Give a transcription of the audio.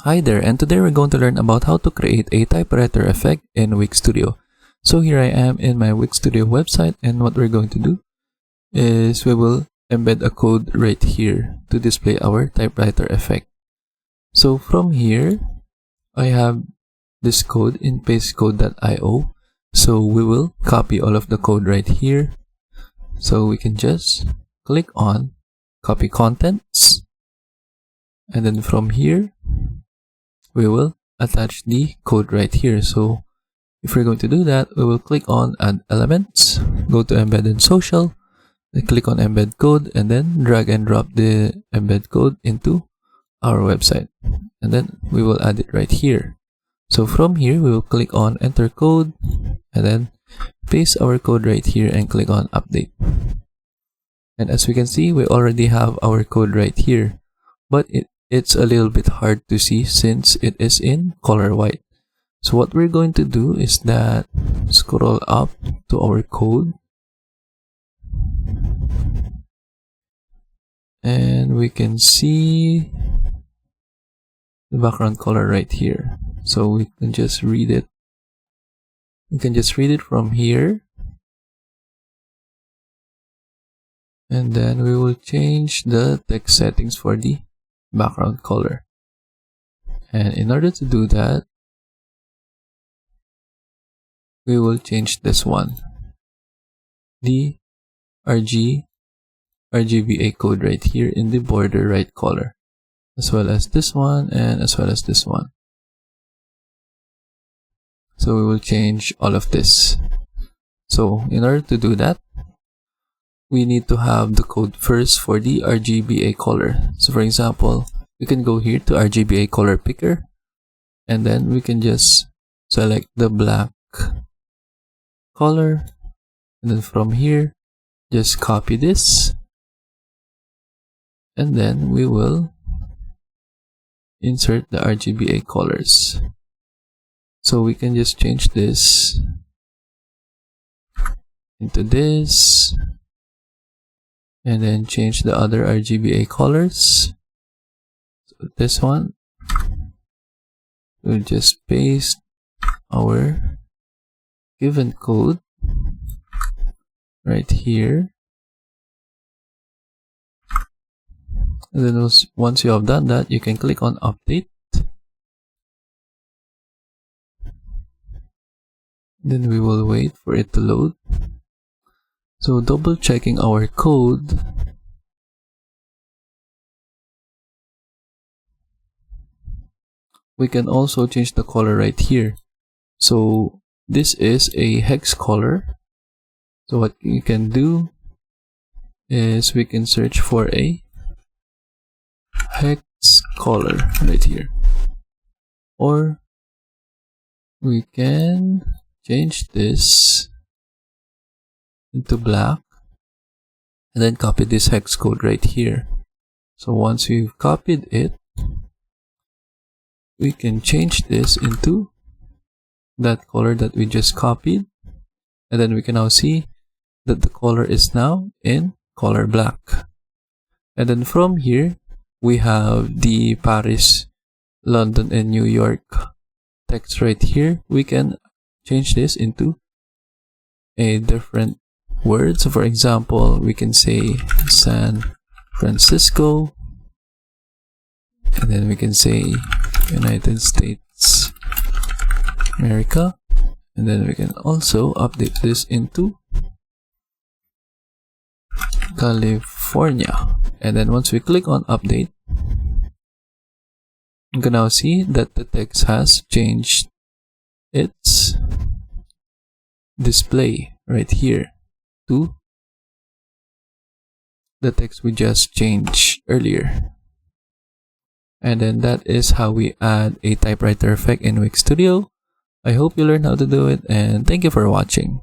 Hi there, and today we're going to learn about how to create a typewriter effect in Wix Studio. So here I am in my Wix Studio website, and what we're going to do is we will embed a code right here to display our typewriter effect. So from here, I have this code in pastecode.io. So we will copy all of the code right here. So we can just click on copy contents, and then from here we will attach the code right here. So if we're going to do that, we will click on add elements, go to embed and social, then click on embed code, and then drag and drop the embed code into our website, and then we will add it right here. So from here we will click on enter code, and then paste our code right here and click on update. And as we can see, we already have our code right here, but it's a little bit hard to see since it is in color white. So what we're going to do is that scroll up to our code, and we can see the background color right here. So we can just read it. We can just read it from here, and then we will change the text settings for the background color. And in order to do that, we will change this one, the RGBA code right here in the border right color, as well as this one and as well as this one. So we will change all of this. So in order to do that, we need to have the code first for the RGBA color. So for example, we can go here to RGBA color picker, and then we can just select the black color, and then from here just copy this, and then we will insert the RGBA colors. So we can just change this into this, and then change the other RGBA colors. So this one, we'll just paste our given code right here, and then once you have done that, you can click on update. Then we will wait for it to load. So double checking our code, we can also change the color right here. So this is a hex color. So what you can do is we can search for a hex color right here, or we can change this into black and then copy this hex code right here. So once we've copied it, we can change this into that color that we just copied, and then we can now see that the color is now in color black. And then from here we have the Paris, London, and New York text right here. We can change this into a different word. So for example, we can say San Francisco, and then we can say United States America, and then we can also update this into California. And then once we click on update, you can now see that the text has changed its display right here to the text we just changed earlier. And then that is how we add a typewriter effect in Wix Studio. I hope you learned how to do it, and thank you for watching.